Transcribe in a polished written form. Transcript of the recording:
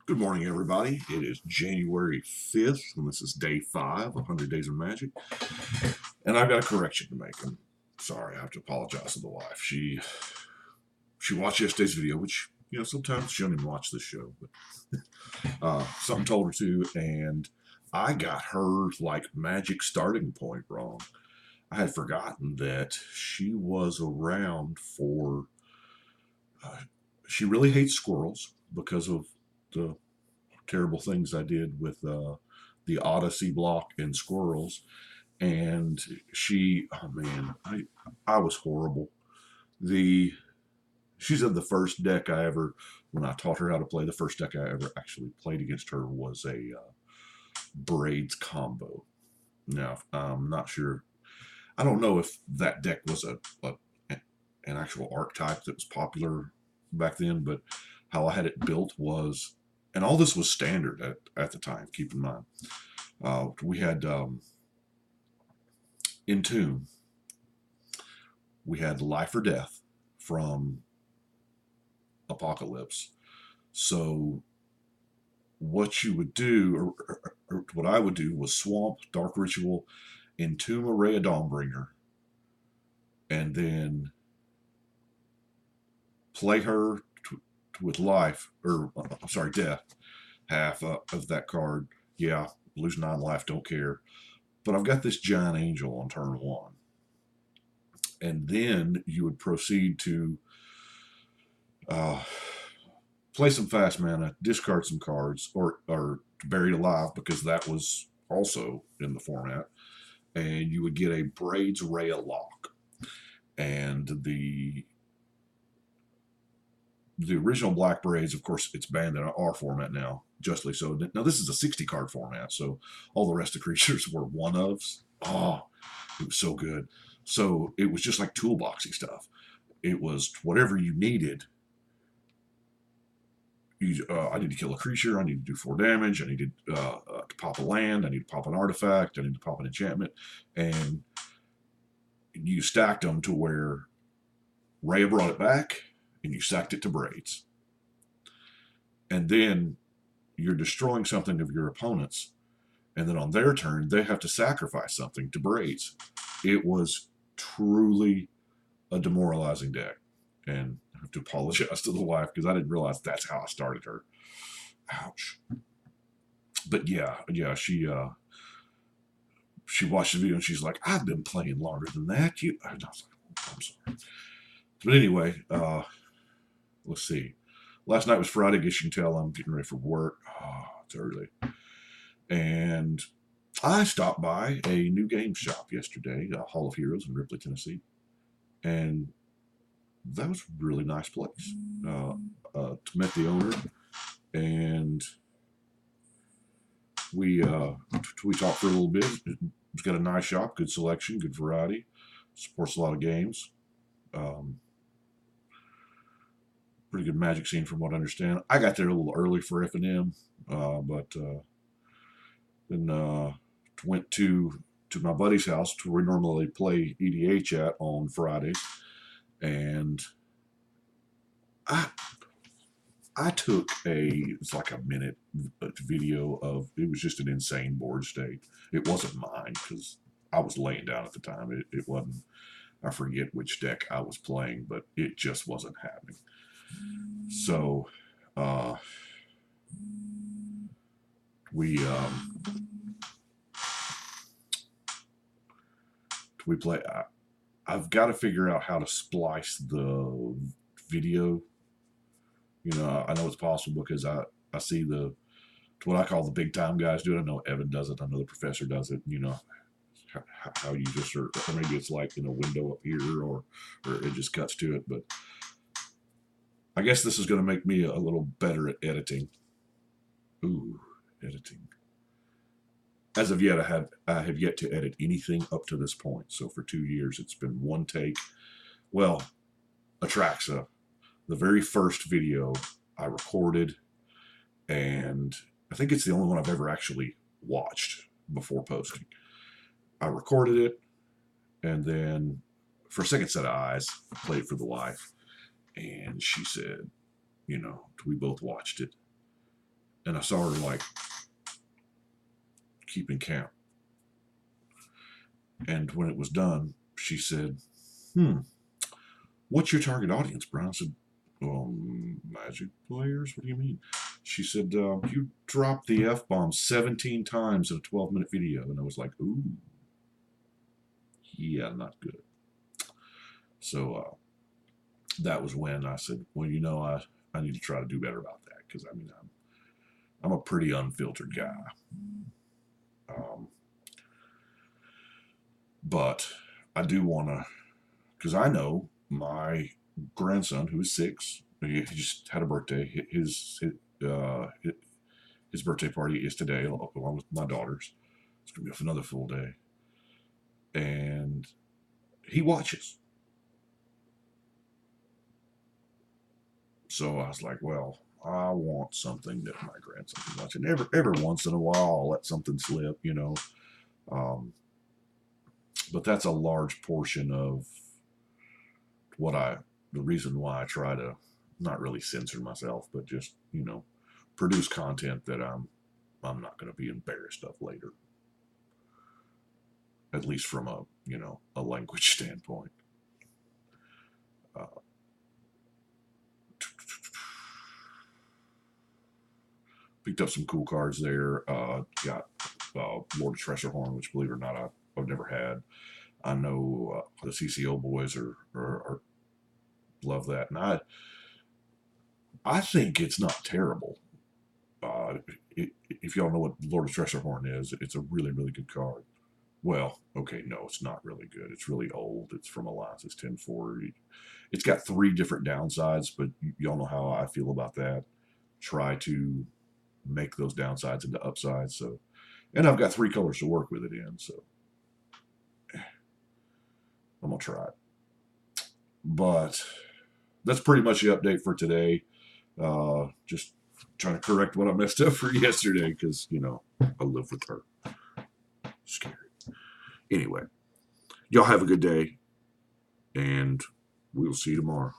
Good morning, everybody. It is January 5th, and this is day 5 of 100 Days of Magic. And I've got a correction to make. I'm sorry, I have to apologize to the wife. She watched yesterday's video, which, sometimes she doesn't even watch this show, but something told her to, and I got her, magic starting point wrong. I had forgotten that she was around for. Uh, she really hates squirrels because of the terrible things I did with the Odyssey block and squirrels. And oh man, I was horrible. The She said the first deck I ever, when I taught her how to play, the first deck I ever actually played against her was a Braids combo. Now, I'm not sure. I don't know if that deck was an actual archetype that was popular back then, but how I had it built was, and all this was standard at the time, keep in mind. We had Entomb, we had Life or Death from Apocalypse. So what you would do, or what I would do, was Swamp, Dark Ritual, Entomb Array of Dawnbringer, and then play her with life, or I'm sorry, death, half of that card. Yeah, lose 9 life, don't care. But I've got this giant angel on turn 1. And then you would proceed to uh, play some fast mana, discard some cards, or Buried Alive, because that was also in the format. And you would get a Braids Rhea Lock. And the original Black Braids, of course, it's banned in our format now, justly so. Now, this is a 60 card format, so all the rest of the creatures were one ofs. Oh, it was so good. So it was just like toolboxy stuff. It was whatever you needed. I need to kill a creature. I need to do 4 damage. I need to pop a land. I need to pop an artifact. I need to pop an enchantment. And you stacked them to where Rhea brought it back, and you stacked it to Braids. And then you're destroying something of your opponent's, and then on their turn, they have to sacrifice something to Braids. It was truly a demoralizing deck. And I have to apologize to the wife because I didn't realize that's how I started her. Ouch. But yeah, she watched the video and she's like, I've been playing longer than that. I was like, oh, I'm sorry. But anyway, let's see. Last night was Friday. I guess you can tell I'm getting ready for work. Oh, it's early. And I stopped by a new game shop yesterday, Hall of Heroes in Ripley, Tennessee. And that was a really nice place. Met the owner, and we talked for a little bit. It's got a nice shop, good selection, good variety, supports a lot of games. Pretty good Magic scene from what I understand. I got there a little early for F&M, but then went to my buddy's house to where we normally play EDH at on Fridays, and I took it's like a minute video of, it was just an insane board state. It wasn't mine because I was laying down at the time. It wasn't, I forget which deck I was playing, but it just wasn't happening. So we play. I've got to figure out how to splice the video. I know it's possible because I see what I call the big time guys do it. I know Evan does it. I know the professor does it. How you just, or maybe it's like in a window up here, or it just cuts to it. But I guess this is going to make me a little better at editing. Ooh, editing. As of yet, I have yet to edit anything up to this point. So for 2 years, it's been one take. Well, Atraxa, the very first video I recorded, and I think it's the only one I've ever actually watched before posting. I recorded it, and then for a second set of eyes, I played it for the wife, and she said, we both watched it, And I saw her like keeping count. And when it was done, she said, what's your target audience, Brian? I said, Magic players? What do you mean? She said, you dropped the F-bomb 17 times in a 12-minute video. And I was like, ooh, yeah, not good. So that was when I said, well, you know, I need to try to do better about that, because I mean, I'm a pretty unfiltered guy. But I do want to, because I know my grandson, who is 6, he just had a birthday. His birthday party is today, along with my daughter's. It's going to be another full day. And he watches. So I was like, well, I want something that my grandson can watch. And every once in a while, I'll let something slip, you know. But that's a large portion of the reason why I try to not really censor myself, but just, you know, produce content that I'm not going to be embarrassed of later. At least from a, you know, a language standpoint. Picked up some cool cards there. Got Lord of Treasurehorn, which, believe it or not, I've never had. I know the CCO boys are love that, and I think it's not terrible. If y'all know what Lord of Treasurehorn is, it's a really, really good card. Well, okay, no, it's not really good. It's really old. It's from Alliances 10-4. It's got 3 different downsides, but y'all know how I feel about that. Try to make those downsides into upsides. So, and I've got 3 colors to work with it in, so I'm gonna try it. But that's pretty much the update for today. Just trying to correct what I messed up for yesterday, because, you know, I live with her. Scary. Anyway, y'all have a good day, and we'll see you tomorrow.